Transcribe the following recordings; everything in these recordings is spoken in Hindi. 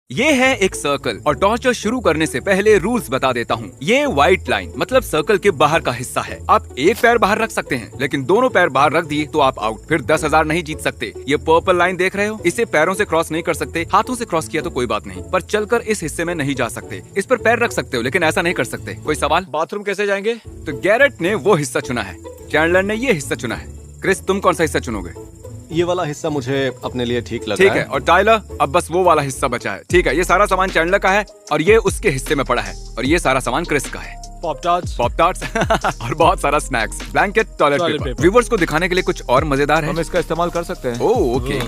ये है एक सर्कल और टॉर्चर शुरू करने से पहले रूल्स बता देता हूँ। ये व्हाइट लाइन मतलब सर्कल के बाहर का हिस्सा है। आप एक पैर बाहर रख सकते हैं, लेकिन दोनों पैर बाहर रख दिए तो आप आउट। फिर 10,000 नहीं जीत सकते। ये पर्पल लाइन देख रहे हो, इसे पैरों से क्रॉस नहीं कर सकते। हाथों से क्रॉस किया तो कोई बात नहीं, पर चलकर इस हिस्से में नहीं जा सकते। इस पर पैर रख सकते हो, लेकिन ऐसा नहीं कर सकते। कोई सवाल? बाथरूम कैसे जाएंगे? तो गैरेट ने वो हिस्सा चुना है, चैंडलर ने ये हिस्सा चुना है। क्रिस, तुम कौन सा हिस्सा चुनोगे? ये वाला हिस्सा मुझे अपने लिए ठीक लगा। ठीक है। और टाइलर, अब बस वो वाला हिस्सा बचा है। ठीक है, ये सारा सामान चैंडलर का है और ये उसके हिस्से में पड़ा है, और ये सारा सामान क्रिस का है। पॉप टार्ट्स और बहुत सारा snacks, blanket, toilet paper. Viewers को दिखाने के लिए कुछ और मजेदार है। हम इसका इस्तेमाल कर सकते हैं। ओह ओके,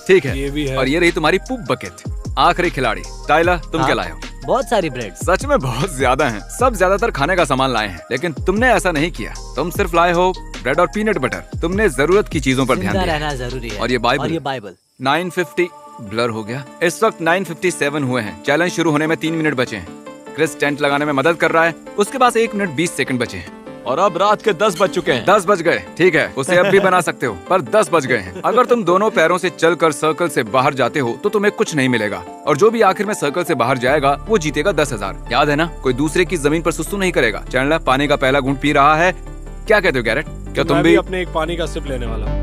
ठीक है। ये भी है। और ये रही तुम्हारी पुप बकेट। आखिरी खिलाड़ी टाइलर, तुम क्या लाए हो? बहुत सारी ब्रेड। सच में बहुत ज्यादा हैं। सब ज्यादातर खाने का सामान लाए हैं, लेकिन तुमने ऐसा नहीं किया। तुम सिर्फ लाए हो ब्रेड और पीनट बटर। तुमने जरूरत की चीजों पर ध्यान जिंदा दिया। रहना जरूरी है। और ये बाइबल। 950 ब्लर हो गया। इस वक्त 957 हुए हैं। चैलेंज शुरू होने में 3 मिनट बचे हैं। क्रिस टेंट लगाने में मदद कर रहा है। उसके पास 1 मिनट 20 सेकंड बचे हैं। और अब रात के 10 बज चुके हैं। 10 बज गए, ठीक है। उसे अब भी बना सकते हो, पर 10 बज गए हैं। अगर तुम दोनों पैरों से चलकर सर्कल से बाहर जाते हो तो तुम्हें कुछ नहीं मिलेगा, और जो भी आखिर में सर्कल से बाहर जाएगा वो जीतेगा 10,000। याद है ना, कोई दूसरे की जमीन पर सुसु नहीं करेगा। चैंडलर पानी का पहला घूंट पी रहा है। क्या कहते हो गैरेट? क्या तुम भी? अपने एक पानी का सिप लेने वाला हूँ।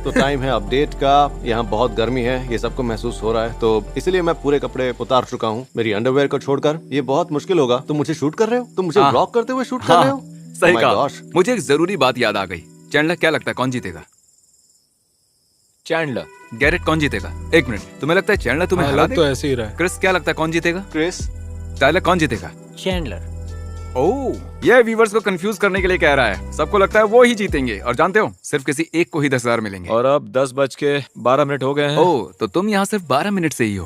तो टाइम है अपडेट का। यहाँ बहुत गर्मी है, ये सबको महसूस हो रहा है, तो इसलिए मैं पूरे कपड़े उतार चुका हूँ, मेरी अंडरवेयर को छोड़कर। ये बहुत मुश्किल होगा। तुम मुझे शूट कर रहे हो? तुम मुझे हाँ। ब्लॉक करते हुए शूट कर रहे हो? सही Oh my कहा। gosh। मुझे एक जरूरी बात याद आ गई। चैंडलर, क्या लगता है कौन जीतेगा? चैंडलर। गैरेट, कौन जीतेगा? 1 मिनट, तुम्हें लगता है चैंडलर तुम्हें हरा तो देगा? ऐसे ही रहा। क्रिस, क्या लगता है कौन जीतेगा? क्रिस, टाइलर, कौन जीतेगा? चैंडलर। ओह, ये व्यूवर्स को कंफ्यूज करने के लिए कह रहा है। सबको लगता है वो ही जीतेंगे, और जानते हो, सिर्फ किसी एक को ही 10,000 मिलेंगे। और अब 10:12 हो गए हैं। ओह, तो तुम यहाँ सिर्फ 12 मिनट से ही हो।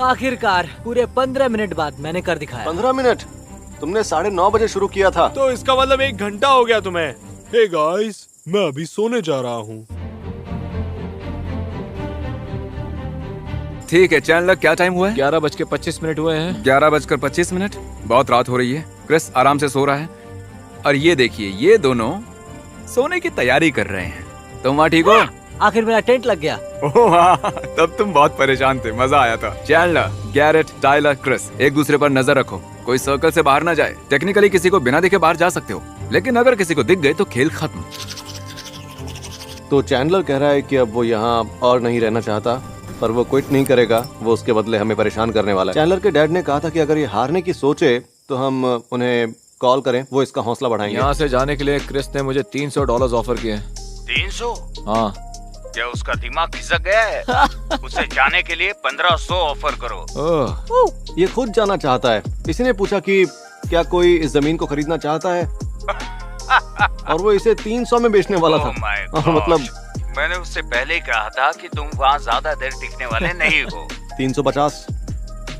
आखिरकार पूरे 15 मिनट बाद मैंने कर दिखाया। 15 मिनट? तुमने 9:30 बजे शुरू किया था। तो इसका मतलब 1 घंटा हो गया तुम्हें। हे गाइस, मैं अभी सोने जा रहा हूँ। ठीक है चैंडलर, क्या टाइम हुआ है? 11:25 हुए हैं। 11:25। बहुत रात हो रही है। क्रिस आराम से सो रहा है, और ये देखिए, ये दोनों सोने की तैयारी कर रहे हैं। तुम वहाँ ठीक हो? आखिर मेरा टेंट लग गया। ओह हाँ, तब तुम बहुत परेशान थे, मजा आया था। चैंडलर, गैरेट, टाइलर, क्रिस, एक दूसरे पर नजर रखो, कोई सर्कल से बाहर ना जाए। टेक्निकली किसी को बिना देखे बाहर जा सकते हो, लेकिन अगर किसी को दिख गए तो खेल खत्म। तो चैंडलर कह रहा है कि अब वो यहाँ और नहीं रहना चाहता, पर वो क्विट नहीं करेगा। वो उसके बदले हमें परेशान करने वाला है। चैंडलर के डैड ने कहा था कि अगर ये हारने की सोचे तो हम उन्हें कॉल करें, वो इसका हौसला बढ़ाएंगे। यहाँ से जाने के लिए क्रिस ने मुझे $300 ऑफर किए। 300? हाँ। क्या उसका दिमाग खिसक गया है? उसे जाने के लिए 1500 ऑफर करो। ओह, ये खुद जाना चाहता है। किसी ने पूछा कि क्या कोई इस जमीन को खरीदना चाहता है, और वो इसे 300 में बेचने वाला था। Oh my और मतलब gosh, मैंने उससे पहले ही कहा था कि तुम वहाँ ज्यादा देर टिकने वाले नहीं हो। 350।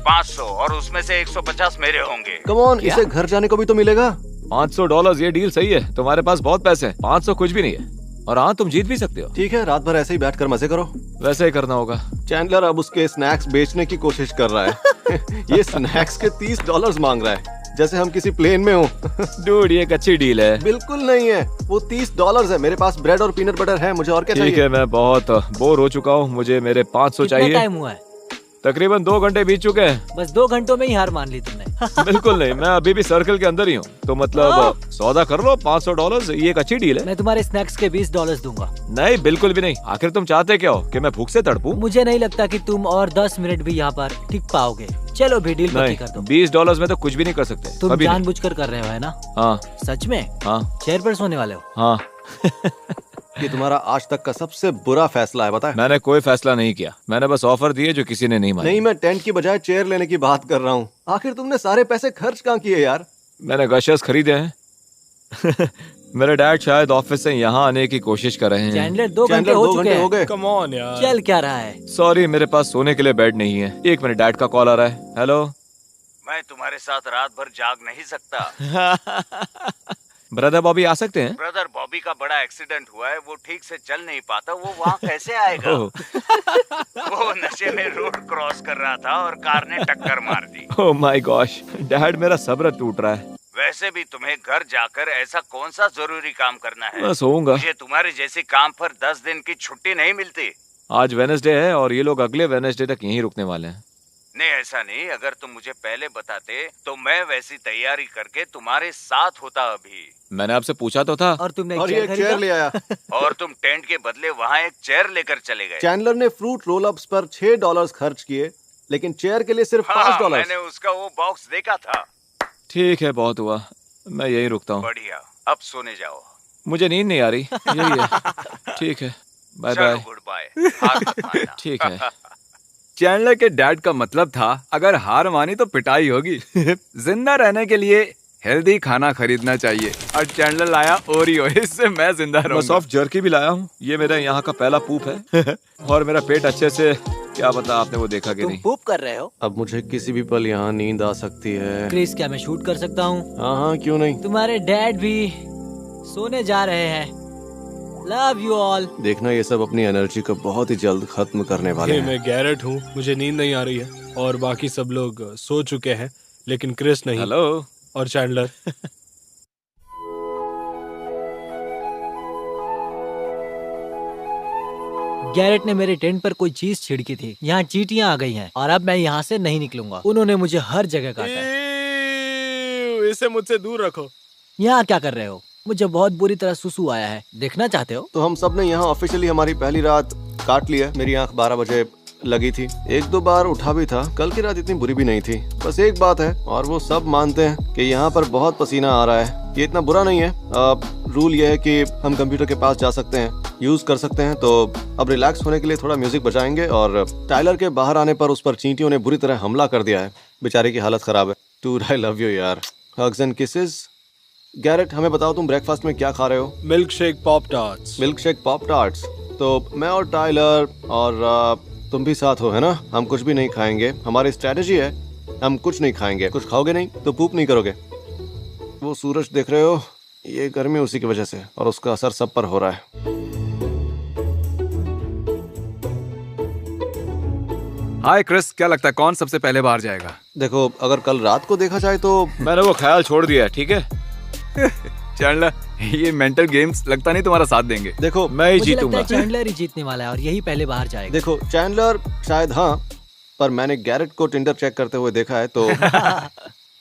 500, और उसमें से 150 मेरे होंगे। कम ऑन, इसे घर जाने को भी तो मिलेगा। $500, ये डील सही है। तुम्हारे पास बहुत पैसे हैं। 500 कुछ भी नहीं है। और हाँ, तुम जीत भी सकते हो। ठीक है, रात भर ऐसे ही बैठकर मजे करो। वैसे ही करना होगा। चैंडलर अब उसके स्नैक्स बेचने की कोशिश कर रहा है। ये स्नैक्स के $30 मांग रहा है, जैसे हम किसी प्लेन में हो। डूड, ये एक अच्छी डील है। बिल्कुल नहीं है, वो $30 है। मेरे पास ब्रेड और पीनट बटर है, मुझे और क्या ठीक चाहिए? है, मैं बहुत बोर हो चुका हूँ। मुझे मेरे 500 कितना चाहिए। टाइम हुआ है? तकरीबन 2 घंटे बीत चुके हैं। बस 2 घंटों में ही हार मान ली तुमने। बिल्कुल नहीं, मैं अभी भी सर्कल के अंदर ही हूँ। तो मतलब सौदा कर लो। $500, ये एक अच्छी डील है। मैं तुम्हारे स्नैक्स के $20 दूंगा। नहीं, बिल्कुल भी नहीं। आखिर तुम चाहते क्या हो, कि मैं भूख से तड़पूं? मुझे नहीं लगता कि तुम और 10 मिनट भी यहाँ पर टिक पाओगे। चलो भी डील पक्की नहीं, कर दो। $20 में तो कुछ भी नहीं कर सकते। तुम अभी नहीं। जानबूझकर कर रहे हो, है ना? हाँ सच में? हाँ चेयर पर सोने वाले हो? हाँ। ये तुम्हारा आज तक का सबसे बुरा फैसला है, पता है? मैंने कोई फैसला नहीं किया। मैंने बस ऑफर दिए जो किसी ने नहीं माने। नहीं, मैं टेंट की बजाय चेयर लेने की बात कर रहा हूँ। आखिर तुमने सारे पैसे खर्च कहाँ किए यार? मैंने गशेस खरीदे हैं। मेरे डैड शायद ऑफिस से यहाँ आने की कोशिश कर रहे हैं। चैंडलर 2 घंटे चैंडलर हो 2 चुके घंटे हो हैं। गए। कम ऑन यार। चल क्या रहा है? सॉरी, मेरे पास सोने के लिए बेड नहीं है। 1 मिनट, डैड का कॉल आ रहा है। हेलो। मैं तुम्हारे साथ रात भर जाग नहीं सकता। ब्रदर बॉबी आ सकते हैं? ब्रदर बॉबी का बड़ा एक्सीडेंट हुआ है, वो ठीक से चल नहीं पाता। वो वहाँ कैसे आएगा? वो नशे में रोड क्रॉस कर रहा था और कार ने टक्कर मार दी। ओह माय गॉश, डैड मेरा सब्र टूट रहा है। वैसे भी तुम्हें घर जाकर ऐसा कौन सा जरूरी काम करना है? मैं सोऊंगा। मुझे तुम्हारे जैसे काम पर 10 दिन की छुट्टी नहीं मिलती। आज वेडनेसडे है और ये लोग अगले वेडनेसडे तक यहीं रुकने वाले हैं। नहीं, ऐसा नहीं। अगर तुम मुझे पहले बताते तो मैं वैसी तैयारी करके तुम्हारे साथ होता अभी। मैंने आपसे पूछा तो था। और तुमने और ये एक चेयर ले आया। और तुम टेंट के बदले वहाँ एक चेयर लेकर चले गए। चैंडलर ने फ्रूट रोल अप्स पर $6 खर्च किए, लेकिन चेयर के लिए सिर्फ हाँ, $5। मैंने उसका वो बॉक्स देखा था। ठीक है, बहुत हुआ, मैं यहीं रुकता हूँ। बढ़िया, अब सोने जाओ। मुझे नींद नहीं आ रही, यही है। ठीक है, बाय चलो, बाय। Good bye. हार मत मानना। ठीक है। चैंडलर के डैड का मतलब था अगर हार मानी तो पिटाई होगी। जिंदा रहने के लिए हेल्दी खाना खरीदना चाहिए और चैंडलर लाया ओरियो, इससे मैं जिंदा मैं रहूंगा। सॉफ्ट जर्की भी लाया हूँ, ये मेरा यहाँ का पहला पूप है। और मेरा पेट अच्छे से, क्या पता आपने वो देखा कि तुम नहीं। पूप कर रहे हो? अब मुझे किसी भी पल यहाँ नींद आ सकती है। क्रिस, क्या मैं शूट कर सकता हूँ? हाँ हाँ, क्यों नहीं। तुम्हारे डैड भी सोने जा रहे हैं। Love you all. देखना, ये सब अपनी एनर्जी को बहुत ही जल्द खत्म करने वाले ये हैं। मैं गैरेट हूँ, मुझे नींद नहीं आ रही है और बाकी सब लोग सो चुके हैं, लेकिन क्रिस नहीं। हेलो। और चैंडलर। गैरेट ने मेरे टेंट पर कोई चीज छिड़की थी। यहाँ चींटियां आ गई हैं और अब मैं यहाँ से नहीं निकलूंगा। उन्होंने मुझे हर जगह काटा है। इसे मुझसे दूर रखो। यहाँ क्या कर रहे हो? मुझे बहुत बुरी तरह सुसु आया है, देखना चाहते हो? तो हम सब ने यहाँ ऑफिशियली हमारी पहली रात काट लिया। मेरी आंख 12 बजे लगी थी, 1-2 बार उठा भी था। कल की रात इतनी बुरी भी नहीं थी। बस एक बात है, और वो सब मानते हैं कि यहाँ पर बहुत पसीना आ रहा है। ये इतना बुरा नहीं है। रूल ये है कि हम कंप्यूटर के पास जा सकते हैं, यूज कर सकते हैं। तो अब रिलैक्स होने के लिए थोड़ा म्यूजिक बजाएंगे। और टाइलर के बाहर आने पर उस पर चींटियों ने बुरी तरह हमला कर दिया है। बेचारे की हालत खराब है। डूड, आई लव यू यार। Hugs and kisses. गैरेट, हमें बताओ तुम ब्रेकफास्ट में क्या खा रहे हो? Milk shake pop tarts. Milk shake pop tarts. तो मैं और टाइलर और तुम भी साथ हो, है ना? हम कुछ भी नहीं खाएंगे। हमारी स्ट्रेटेजी है, हम कुछ नहीं खाएंगे। कुछ खाओगे नहीं तो पूप नहीं करोगे। वो सूरज देख रहे हो, ये गर्मी उसी की वजह से, और उसका असर सब पर हो रहा है। हाय क्रिस, क्या लगता है कौन सबसे पहले बाहर जाएगा? देखो, अगर कल रात को देखा जाए तो मैंने वो ख्याल छोड़ दिया है, ठीक है। चैंडलर, ये मेंटल गेम्स लगता नहीं तुम्हारा साथ देंगे। देखो मैं ही मुझे लगता जीतूंगा। है चैंडलर ही जीतने वाला है और यही पहले बाहर जाएगा। देखो चैंडलर शायद, हाँ, पर मैंने गैरेट को टिंडर चेक करते हुए देखा है। तो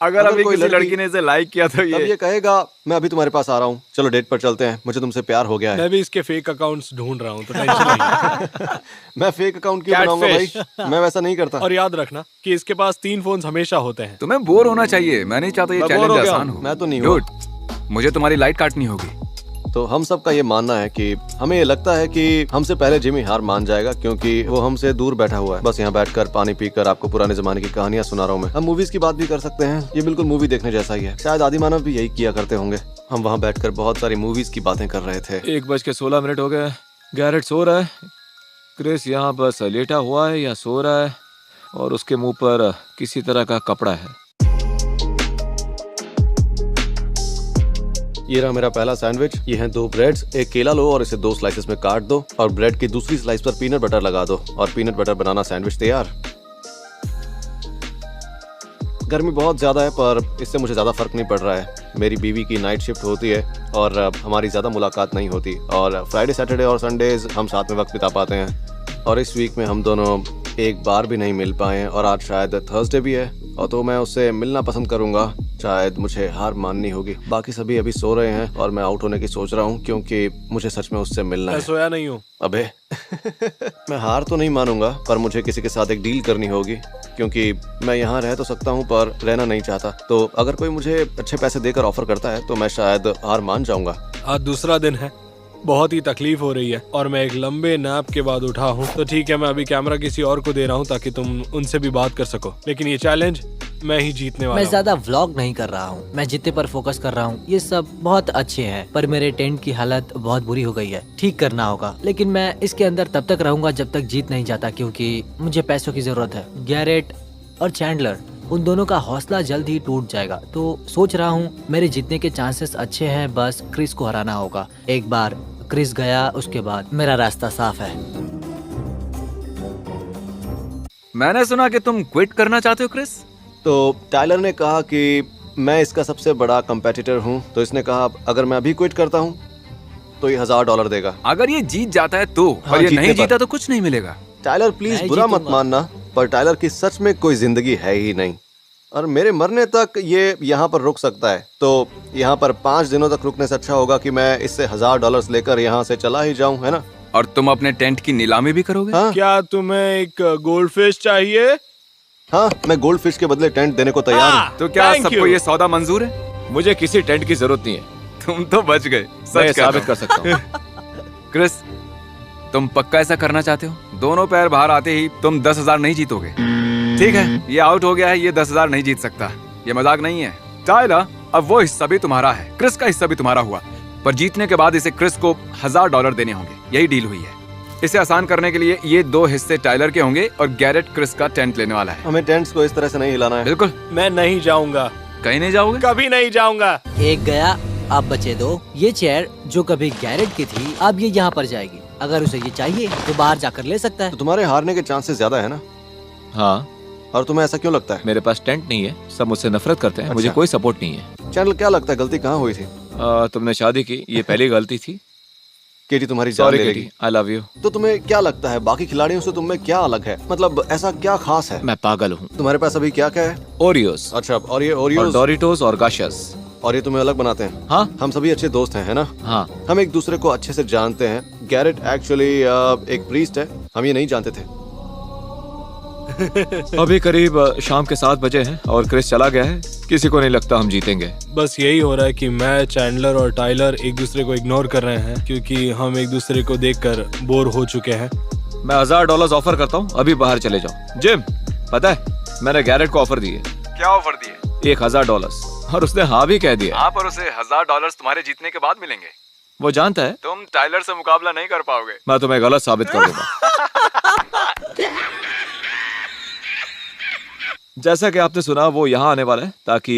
अगर अभी कोई किसी लड़की ने इसे लाइक किया तो तब ये ये कहेगा मैं अभी तुम्हारे पास आ रहा हूँ, चलो डेट पर चलते हैं, मुझे तुमसे प्यार हो गया है। मैं भी इसके फेक अकाउंट्स ढूंढ रहा हूँ, तो टेंशन नहीं। मैं फेक अकाउंट क्यों बनाऊंगा भाई? Catfish। मैं वैसा नहीं करता। और याद रखना कि इसके पास 3 फोन्स हमेशा होते हैं। तुम्हें बोर होना चाहिए। मैं नहीं चाहता ये मैं बोर चैलेंज हो गया आसान हूँ। हो। मैं तो नहीं हुआ। Dude, मुझे तुम्हारी लाइट काटनी होगी। तो हम सब का ये मानना है कि हमें ये लगता है कि हमसे पहले जिमी हार मान जाएगा, क्योंकि वो हमसे दूर बैठा हुआ है। बस यहाँ बैठकर पानी पीकर आपको पुराने जमाने की कहानियां सुना रहा हूँ मैं। हम मूवीज की बात भी कर सकते हैं, ये बिल्कुल मूवी देखने जैसा ही है। शायद आदिमानव भी यही किया करते होंगे। हम वहाँ बैठकर बहुत सारी मूवीज की बातें कर रहे थे। 1:16 हो गए। गैरेट सो रहा है, क्रिस यहाँ बस लेटा हुआ है या सो रहा है, और उसके मुंह पर किसी तरह का कपड़ा है। ये रहा मेरा पहला सैंडविच। ये हैं 2 ब्रेड्स। एक केला लो और इसे 2 स्लाइसेस में काट दो, और ब्रेड की दूसरी स्लाइस पर पीनट बटर लगा दो, और पीनट बटर बनाना सैंडविच तैयार। गर्मी बहुत ज्यादा है, पर इससे मुझे ज्यादा फर्क नहीं पड़ रहा है। मेरी बीवी की नाइट शिफ्ट होती है और हमारी ज्यादा मुलाकात नहीं होती, और फ्राइडे, सैटरडे और संडेज हम साथ में वक्त बिता पाते हैं। और इस वीक में हम दोनों एक बार भी नहीं मिल पाए हैं, और आज शायद थर्सडे भी है, और तो मैं उससे मिलना पसंद करूंगा। शायद मुझे हार माननी होगी। बाकी सभी अभी सो रहे हैं और मैं आउट होने की सोच रहा हूँ, क्योंकि मुझे सच में उससे मिलना मैं है। सोया नहीं हूँ। अबे मैं हार तो नहीं मानूंगा, पर मुझे किसी के साथ एक डील करनी होगी, क्योंकि मैं यहाँ रह तो सकता हूँ पर रहना नहीं चाहता। तो अगर कोई मुझे अच्छे पैसे देकर ऑफर करता है तो मैं शायद हार मान जाऊंगा। आज दूसरा दिन है, बहुत ही तकलीफ हो रही है और मैं एक लंबे नैप के बाद उठा हूँ। तो ठीक है, मैं अभी कैमरा किसी और को दे रहा हूँ ताकि तुम उनसे भी बात कर सको, लेकिन ये चैलेंज मैं ही जीतने वाला मैं हूँ। ज्यादा व्लॉग नहीं कर रहा हूँ, मैं जीतने पर फोकस कर रहा हूँ। ये सब बहुत अच्छे हैं, पर मेरे टेंट की हालत बहुत बुरी हो गई है, ठीक करना होगा। लेकिन मैं इसके अंदर तब तक रहूंगा जब तक जीत नहीं जाता, क्योंकि मुझे पैसों की जरूरत है। गैरेट और चैंडलर, उन दोनों का हौसला जल्द ही टूट जाएगा। तो सोच रहा हूँ मेरे जीतने के चांसेस अच्छे हैं, बस क्रिस को हराना होगा। एक बार क्रिस गया, उसके बाद मेरा रास्ता साफ है। मैंने सुना कि तुम क्विट करना चाहते हो क्रिस। तो टाइलर ने कहा कि मैं इसका सबसे बड़ा कंपेटिटर हूँ, तो इसने कहा अगर मैं अभी क्विट करता हूँ तो ये $1000 देगा। अगर ये जीत जाता है तो, हाँ, और ये जीतने नहीं पर। जीता तो कुछ नहीं मिलेगा। टाइलर प्लीज मैं बुरा मत जीतूंगा। मानना, पर टाइलर की सच में कोई जिंदगी है ही नहीं और मेरे मरने तक ये यहाँ पर रुक सकता है। तो यहाँ पर 5 दिनों तक रुकने से अच्छा होगा कि मैं इससे $1000 लेकर यहाँ से चला ही जाऊँ, है ना? और तुम अपने टेंट की नीलामी भी करोगे? हाँ क्या तुम्हें एक गोल्ड फिश चाहिए? हाँ, मैं गोल्ड फिश के बदले टेंट देने को तैयार हूँ। तो क्या Thank सबको you. ये सौदा मंजूर है? मुझे किसी टेंट की जरूरत नहीं है, तुम तो बच गए, मैं सच कहता साबित हूँ। कर सकता हूँ। क्रिस, तुम पक्का ऐसा करना चाहते हो? दोनों पैर बाहर आते ही तुम 10,000 नहीं जीतोगे। ठीक है, ये आउट हो गया है, ये 10,000 नहीं जीत सकता। ये मजाक नहीं है। टाइलर, अब वो हिस्सा भी तुम्हारा है, क्रिस का हिस्सा भी तुम्हारा हुआ, पर जीतने के बाद इसे क्रिस को $1000 देने होंगे। यही डील हुई है। इसे आसान करने के लिए ये 2 हिस्से टाइलर के होंगे और गैरेट क्रिस का टेंट लेने वाला है। हमें टेंट्स को इस तरह से नहीं हिलाना है। बिल्कुल। मैं नहीं जाऊंगा, कहीं नहीं जाओगे? कभी नहीं जाऊंगा। एक गया, अब बचे 2। ये चेयर जो कभी गैरेट की थी, अब ये यहाँ पर जाएगी। अगर उसे ये चाहिए तो बाहर जाकर ले सकता है। तो तुम्हारे हारने के चांसेस ज्यादा है ना? हाँ, और तुम्हें ऐसा क्यों लगता है? मेरे पास टेंट नहीं है, सब मुझसे नफरत करते हैं, मुझे अच्छा। कोई सपोर्ट नहीं है। चैनल, क्या लगता है गलती कहाँ हुई थी? तुमने शादी की, ये पहली गलती थी। केटी तुम्हारी जान सॉरी ले केटी, लेगी। I love you. तो तुम्हें क्या लगता है बाकी खिलाड़ियों से तुम में क्या अलग है? मतलब ऐसा क्या खास है? मैं पागल हूँ। तुम्हारे पास अभी क्या क्या है? ओरियोस अच्छा, और ये और ओरियोस डोरिटोस और गाशस। और ये तुम्हें अलग बनाते हैं? हाँ हम सभी अच्छे दोस्त हैं, है ना? हाँ, हम एक दूसरे को अच्छे से जानते हैं। गैरेट एक्चुअली एक प्रीस्ट है, हम ये नहीं जानते थे। अभी करीब शाम के 7 बजे हैं और क्रिस चला गया है। किसी को नहीं लगता हम जीतेंगे। बस यही हो रहा है कि मैं, चैंडलर और टाइलर एक दूसरे को इग्नोर कर रहे हैं क्योंकि हम एक दूसरे को देखकर बोर हो चुके हैं। मैं $1000 ऑफर करता हूँ, अभी बाहर चले जाओ। जिम, पता है मैंने गैरेट को ऑफर दिए क्या ऑफर दिए? $1000 और उसने हाँ भी कह दिया। हाँ, पर उसे $1000 तुम्हारे जीतने के बाद मिलेंगे। वो जानता है तुम टाइलर से मुकाबला नहीं कर पाओगे। मैं तुम्हें गलत साबित कर दूंगा। जैसा कि आपने सुना, वो यहाँ आने वाला है ताकि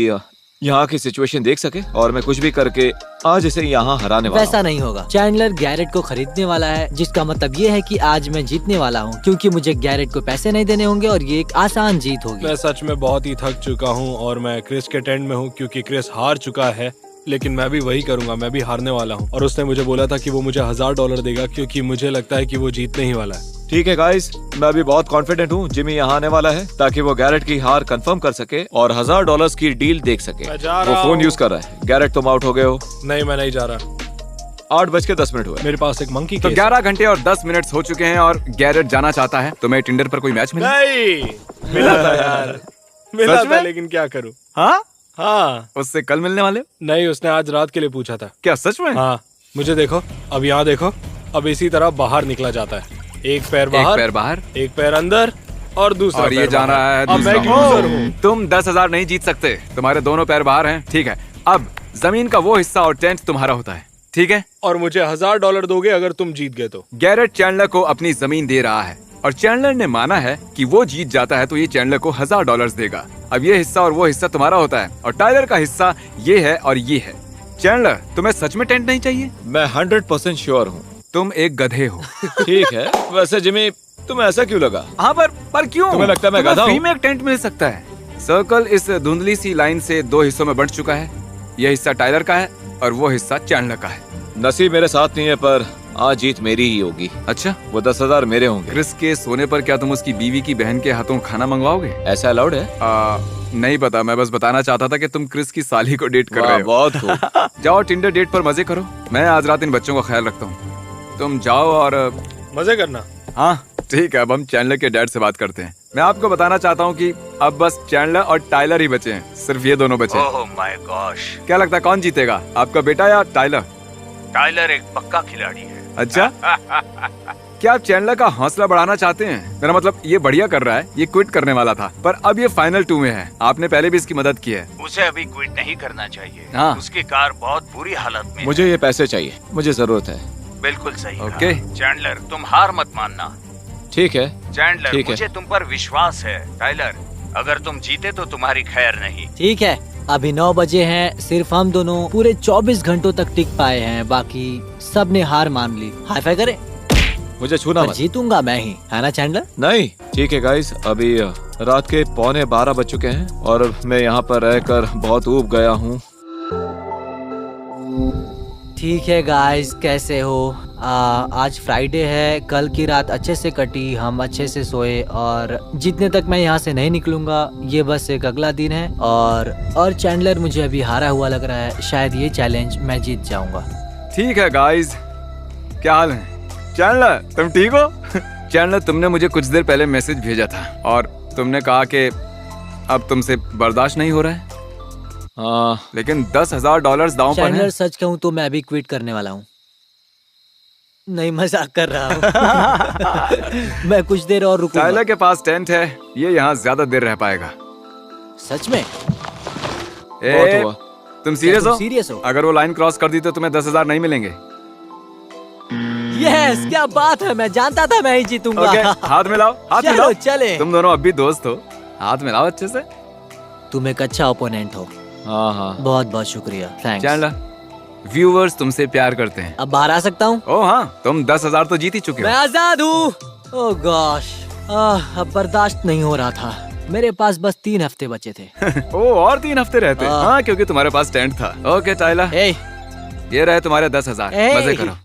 यहाँ की सिचुएशन देख सके और मैं कुछ भी करके आज इसे यहाँ हराने वाला वैसा नहीं होगा। चैंडलर गैरेट को खरीदने वाला है, जिसका मतलब ये है कि आज मैं जीतने वाला हूँ, क्योंकि मुझे गैरेट को पैसे नहीं देने होंगे और ये एक आसान जीत होगी। मैं सच में बहुत ही थक चुका हूँ और मैं क्रिस के टेंट में हूँ क्योंकि क्रिस हार चुका है। लेकिन मैं भी वही करूंगा, मैं भी हारने वाला हूँ। और उसने मुझे बोला था कि वो मुझे $1000 देगा क्योंकि मुझे लगता है कि वो जीतने ही वाला है। ठीक है गाइस, मैं अभी बहुत कॉन्फिडेंट हूँ जिमी यहाँ आने वाला है ताकि वो गैरेट की हार कंफर्म कर सके और $1000 की डील देख सके। मैं जा वो रहा फोन हूँ। यूज कर रहा है। गैरेट, तुम आउट हो गए हो। नहीं, मैं नहीं जा रहा। 8:10 हुए। मेरे पास एक मंकी तो केस 11 घंटे और 10 मिनट हो चुके हैं और गैरेट जाना चाहता है। तुम्हें टिंडर पर कोई मैच मिला? नहीं मिला था यार, मिला सच था, में? लेकिन क्या करूँ। हाँ, हाँ, उससे कल मिलने वाले हो? नहीं, उसने आज रात के लिए पूछा था। क्या सच में? हाँ, मुझे देखो, अब यहाँ देखो, अब इसी तरह बाहर निकला जाता है। एक पैर एक बाहर, पैर बाहर एक पैर अंदर और दूसरा और ये पैर जा बाहर। रहा है अब मैं दूसरा। लूजर हूँ। तुम 10,000 नहीं जीत सकते, तुम्हारे दोनों पैर बाहर हैं। ठीक है, अब जमीन का वो हिस्सा और टेंट तुम्हारा होता है। ठीक है, और मुझे $1000 दोगे अगर तुम जीत गए तो। गैरेट चैंडलर को अपनी जमीन दे रहा है और चैंडलर ने माना है कि वो जीत जाता है तो ये चैंडलर को $1000 देगा। अब ये हिस्सा और वो हिस्सा तुम्हारा होता है और टाइलर का हिस्सा ये है और ये है। चैंडलर, तुम्हें सच में टेंट नहीं चाहिए? मैं 100% श्योर हूँ। तुम एक गधे हो। ठीक है, वैसे जिमी तुम्हें ऐसा क्यों लगा? हाँ, पर क्यों? तुम्हें लगता है मैं गधा हूँ? फ्री में एक टेंट मिल सकता है। सर्कल इस धुंधली सी लाइन से 2 हिस्सों में बंट चुका है। यह हिस्सा टाइलर का है और वो हिस्सा चैंडलर का है। नसीब मेरे साथ नहीं है, पर आज जीत मेरी ही होगी। अच्छा, वो 10,000 मेरे होंगे। क्रिस के सोने पर क्या तुम उसकी बीवी की बहन के हाथों खाना मंगवाओगे? ऐसा अलाउड है? नहीं पता, मैं बस बताना चाहता था कि तुम क्रिस की साली को डेट कर वाह, रहे हो। बहुत खूब। जाओ टिंडर डेट पर मजे करो। मैं आज रात इन बच्चों का ख्याल रखता हूँ। तुम जाओ और मजे करना। हाँ ठीक है, अब हम चैंडलर के डैड से बात करते हैं। मैं आपको बताना चाहता हूँ कि अब बस चैंडलर और टाइलर ही बचे हैं। सिर्फ ये दोनों बचे हैं। ओह माय गॉश, क्या लगता है कौन जीतेगा, आपका बेटा या टाइलर? टाइलर एक पक्का खिलाड़ी है। अच्छा, क्या आप चैंडलर का हौसला बढ़ाना चाहते हैं? मेरा मतलब ये बढ़िया कर रहा है, ये क्विट करने वाला था पर अब ये फाइनल 2 में है। आपने पहले भी इसकी मदद की है। उसे अभी क्विट नहीं करना चाहिए। हाँ। उसकी कार बहुत बुरी हालत में मुझे ये पैसे चाहिए, मुझे जरूरत है। है। बिल्कुल सही कहा। ओके। चैंडलर, तुम हार मत मानना। ठीक है, चैंडलर, ठीक है। मुझे तुम पर विश्वास है। टाइलर, अगर तुम जीते तो तुम्हारी खैर नहीं। ठीक है, अभी 9 बजे हैं। सिर्फ हम दोनों पूरे 24 घंटों तक टिक पाए हैं, बाकी सब ने हार मान ली। हाई फाई करें? मुझे छूना पर मत। जीतूंगा मैं ही, है ना चैंडलर? नहीं, ठीक है गाइस, अभी रात के 11:15 बज चुके हैं और मैं यहाँ पर रहकर बहुत ऊब गया हूँ। ठीक है गाइस, कैसे हो? आज फ्राइडे है, कल की रात अच्छे से कटी, हम अच्छे से सोए और जितने तक मैं यहाँ से नहीं निकलूंगा ये बस एक अगला दिन है। और चैंडलर मुझे अभी हारा हुआ लग रहा है, शायद ये चैलेंज मैं जीत जाऊंगा। ठीक है गाइस, क्या हाल है? चैंडलर तुम ठीक हो? चैंडलर तुमने मुझे कुछ देर पहले मैसेज भेजा था और तुमने कहा कि अब तुमसे बर्दाश्त नहीं हो रहा है। हाँ, लेकिन $10,000 दांव पर चैंडलर है। सच कहूँ तो मैं अभी क्विट करने वाला हूँ। नहीं, मजाक कर रहा हूँ। मैं कुछ देर और रुकूंगा। टाइलर के पास टेंट है, ये यहाँ ज्यादा देर रह पाएगा। सच में? बहुत ए, हुआ। तुम सीरियस तुम हो? सीरियस हो? अगर वो लाइन क्रॉस कर दी तो तुम्हें 10,000 नहीं मिलेंगे। यस, क्या बात है, मैं जानता था मैं ही जीतूंगा। ओके, हाथ मिलाओ, हाथ चलो मिलाओ। चले। तुम दोनों अब भी दोस्त हो, हाथ मिलाओ अच्छे से। तुम एक अच्छा ओपोनेंट हो। हाँ हाँ, बहुत बहुत शुक्रिया, थैंक्स। चैंडलर, व्यूअर्स तुमसे प्यार करते हैं। अब बाहर आ सकता हूँ? ओह हाँ, तुम 10,000 तो जीत ही चुके मैं हो। आजाद हूँ। ओह गॉश, अब बर्दाश्त नहीं हो रहा था। मेरे पास बस 3 हफ्ते बचे थे। ओह, और 3 हफ्ते रहते। हाँ। हाँ, क्योंकि तुम्हारे पास टेंट था। ओके टाइलर, ए, ये रहे तुम्हारे 10,000। ए, मजे करो।